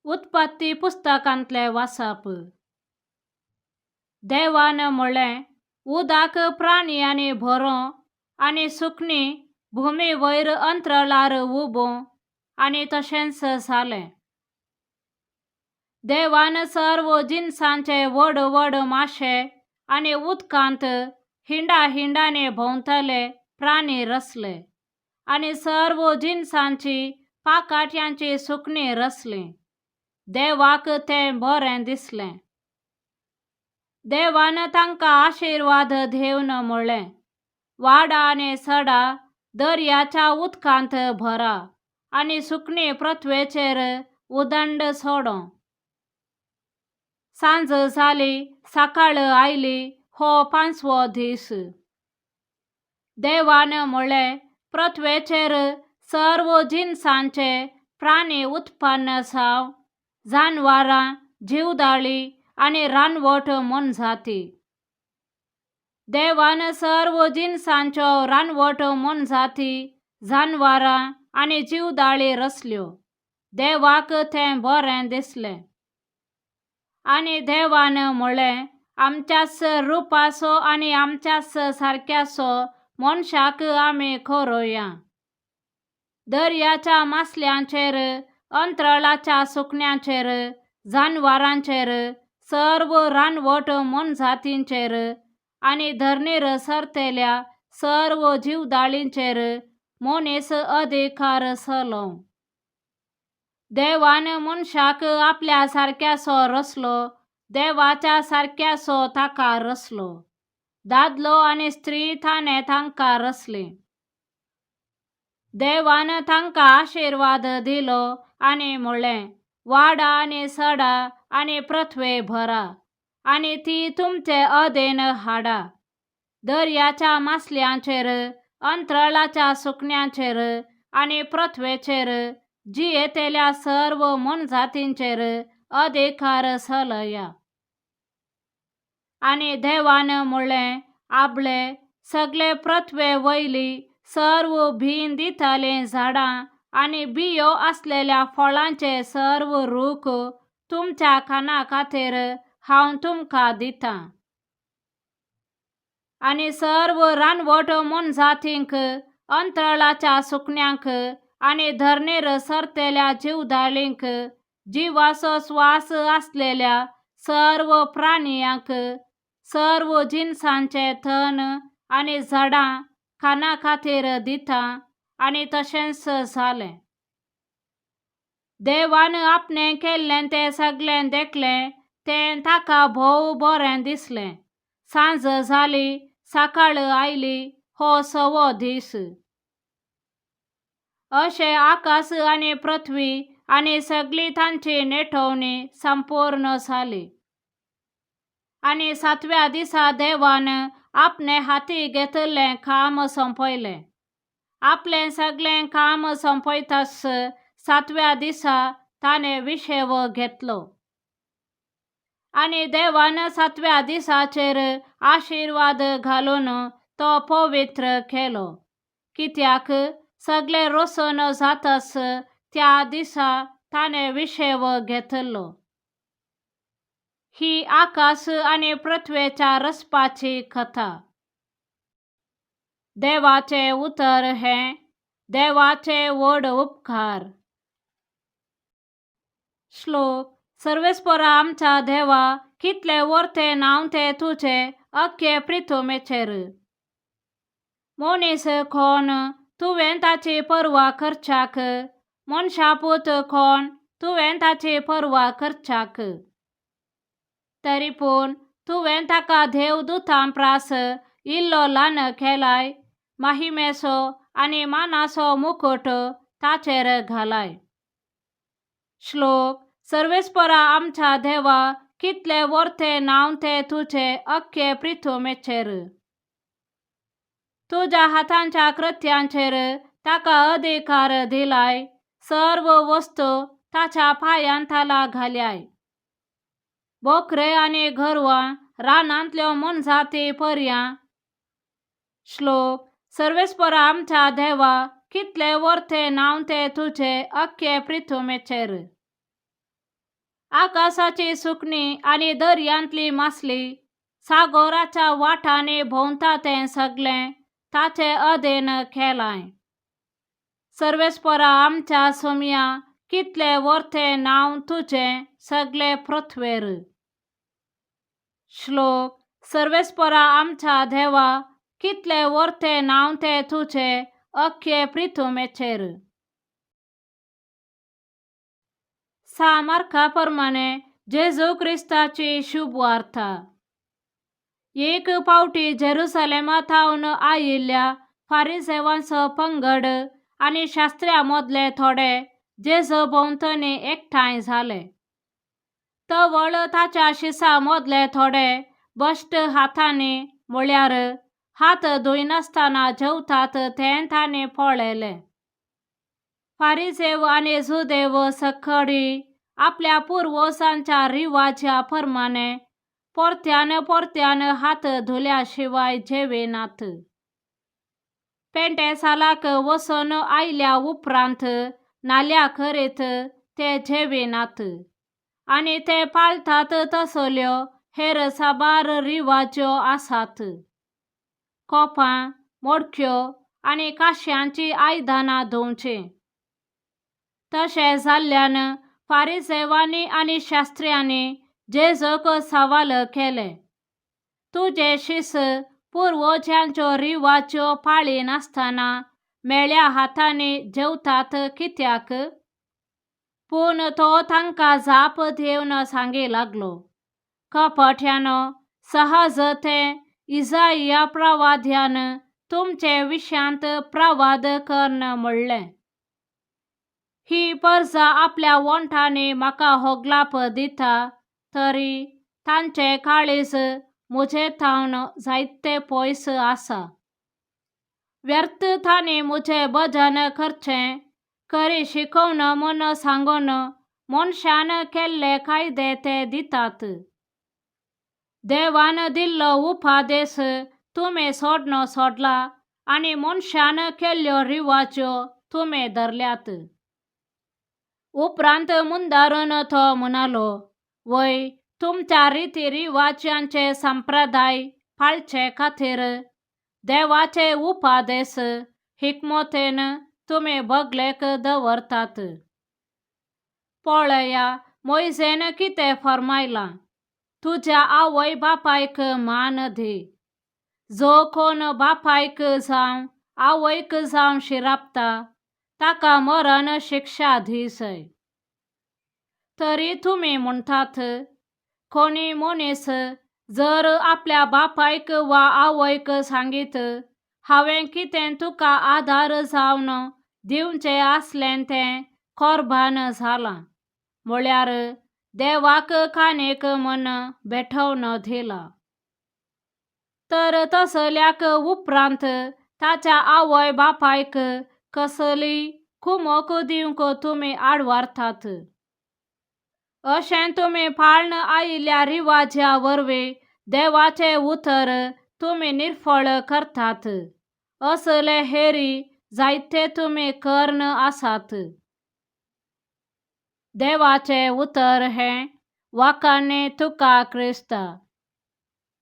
उत्पत्ती पुस्तकांतले वाचप. देवान म्हळें, उदक प्राणयांनी भरों आनी सुकणी भुमी वयर अंतराळार उबों, आनी तशेंच जालें. देवान सर्व जिनसांचे व्हड व्हड माशे आनी उदकांत हिंडाने भोंवतले प्राणी रचले, आनी सर्व जिनसांची पाकाट्यांची सुकणी रचलीं. देवाक तें बरें दिसलें. देवान तांकां आशिर्वाद दिवन म्हळें, वाडा आनी सडा, दर्याच्या उदकांत भरा, आनी सुकणी पृथ्वेचेर उदंड सोडों. सांज जाली, सकाळ आयली, हो 5वो दीस. देवान म्हळें, पृथ्वेचेर सर्व जिनसांचे प्राणी उत्पन्न जावं, जानवरां, जीवदाळी आनी रानवट मनजाती. देवान सर्व जिनसांच्यो रानवट मनजाती, जानवरां आनी जीवदाळी रचल्यो. देवाक तें बरें दिसलें. आनी देवान म्हळें, आमच्याच रुपाचो आनी आमच्याच सारक्याचो मनशाक आमी करुया. दर्याच्या मासल्यांचेर, अंतराळाच्या सुकण्यांचेर, जानवरांचेर, सर्व रानवट मनजातींचेर आनी धरणीर सरतेल्या सर्व जीवदाळींचेर मनीस अधिकार चलोवं. देवान मनशाक आपल्या सारक्याचो रचलो, देवाच्या सारक्याचो ताका रचलो. दादलो आनी स्त्री ताणें तांकां रचलीं. देवान तांकां आशिर्वाद दिलो आनी म्हळें, वाडा आनी सडा आनी पृथ्वे भरा, आनी ती तुमचे अधीन हाडा. दर्याच्या मासल्यांचेर, अंतराळाच्या सुकण्यांचेर आनी पृथ्वेचेर जियेतेल्या सर्व मनजातींचेर अधिकार चलया. आनी देवान म्हळें, आबले, सगळे पृथ्वे वयली सर्व भीन दितलीं झाडां आनी बियो आसलेल्या फळांचे सर्व रूख तुमच्या खाणा खातीर हांव तुमकां दितां. आनी सर्व रानवट मनजातींक, अंतराळाच्या सुकण्यांक आनी धरणीर सरतेल्या जीवदाळींक, जिवाचो स्वास आसलेल्या सर्व प्राणयांक, सर्व जिनसांचे तण आनी झाडां खाणा खातीर दितां. आनी तशेंच जालें. देवान आपणें केल्लें तें सगळें देखलें, तें ताका भोव बरें दिसलें. सांज जाली, सकाळ आयली, हो 6वो दीस. अशें आकाश आनी पृथ्वी आनी सगळी तांची नेटोवणी संपूर्ण जाली. आनी 7व्या दिसा देवान आपणे हाती घेतलें काम संपयलें. आपलें सगळें काम संपयताच 7व्या दिसा ताणें विश्राम घेतलो. आनी देवान 7व्या दिसाचेर आशिर्वाद घालून तो पवित्र केलो, कित्याक सगळे रोसन जाताच त्या दिसा ताणें विश्राम घेतलो. ही आकाश आनी पृथ्वेच्या रचपाची कथा. देवाचे उतर हें, देवाचे व्हड उपकार. श्लोक. सर्वेस्परा आमच्या देवा, कितले वर्ते नांव ते तुजे अख्खे पृथ्वेचेर. मनीस कोण, तुवें ताची पर्वा करच्याक. मनशापूत कोण, तुवें ताची पर्वा करच्याक. तरी पूण तुवें ताका देवदूतां प्रास इल्लो ल्हान केलाय, महिमेचो आनी मानाचो मुकुट ताचेर घालाय. श्लोक. सर्वेस्परा आमच्या देवा, कितले वर्ते नांव ते तुजे अख्खे पृथ्वेचेर. तुज्या हातांच्या कृत्यांचेर ताका अधिकार दिलाय, सर्व वस्तू ताच्या पांयांतला घाल्याय. बोकरे आनी गोरवां, रानांतल्यो मनजाती पर्यां. श्लोक. सर्वेस्परा आमच्या देवा, कितले वर्ते नांव ते तुजे अख्खे पृथ्वेचेर. आकाशाची सुकणी आणि दर्यांतली मासली, सागराच्या वाटाने भोंवता तें सगळें ताचे अधीन केलाय. सर्वेस्परा आमच्या सोम्या, कितले वर्थे नांव तुझें सगळे पृथ्वेर. श्लोक. सर्वेस्परा आमच्या देवा, कितले वर्थे नांव ते तुझे अख्खे पृथ्वीचेर. सामर्थाप्रमाणे जेजू ख्रिस्ताची शुभ वार्ता. एक पावटी जेरुसलेमांतावन आयिल्ल्या फारिसेवांचो पंगड आनी शास्त्र्यांमदले थोडे जेजू भोंवतणी एकठांय जाले. तवळ ताच्या शिसा मदले थोडे बश्ट हातांनी, म्हळ्यार हात धुयनासतना जेवतात तें तांणी पळयले. फारिसेव आनी जुदेव सखडी आपल्या पुर्वजांच्या रिवाजा प्रमाणे परत्यान हात धुल्या शिवाय जेविनात. पेंटेसालाक वचून आयल्या उपरांत नाल्या करीत ते जेविनात. आनी ते पाळतात तसल्यो हेर साबार रिवाज्यो आसात. कोपां, मडक्यो आनी काश्यांची आयदनां धुवची. तशें जाल्ल्यान फारिसेवांनी आनी शास्त्र्यांनी जेजूक सवाल केले, तुजे शीस पुर्वजांच्यो रिवाज्यो पाळिनासतना मेळ्या हातांनी जेवतात कित्याक? पूण तो तांकां जाप दिवन सांगी लागलो, कपट्यानो, सहज तें इसाइया प्रवाद्यान तुमचे विशयांत प्रवाद करून म्हणलें, ही परजा आपल्या वंठांनी म्हाका होगलाप दिता, तरी तांचे काळीज म्हजे थावन जायते पयस आसा. व्यर्थ तांणी म्हजें भजन करचें, खरी शिकवण म्हूण सांगून मनशान केल्ले कायदे ते दितात. देवान दिल्लो उपादेश तुमी सोडनो सोडला आनी मनशान केल्ल्यो रिवाज्यो तुमी धरल्यात. उपरांत मुंदारून तो म्हणालो, वय तुमच्या रिती रिवाजांचे संप्रदाय पाळचे खातीर देवाचे उपादेश हिकमतेन तुमी बगलेक दवरतात. पळया, मोइजेन कितें फरमायलां, तुज्या आवय बापायक मान दी. जो कोण बापायक जावं आवयक जावं शिरापता ताका मरण शिक्षा दिसय. तरी तुमी म्हणटात, कोणी मनीस जर आपल्या बापायक वा आवयक सांगीत, हांवें कितें तुका आदार जावन दिवचें आसलें तें कोरबान जालां, म्हळ्यार देवाक कानीक म्हूण भेटवण दिला. तर तसल्याक उपरांत ताच्या आवय बापायक कसली कुमक दिवंक तुमी आडवारतात. अशें तुमी पाळन आयिल्ल्या रिवाजा वरवीं देवाचे उतर तुमी निर्फळ करतात. असले हेरी जायते तुमी कर्ण आसात. देवाचे उतर हें, वाखाणणी तुका क्रिस्ता.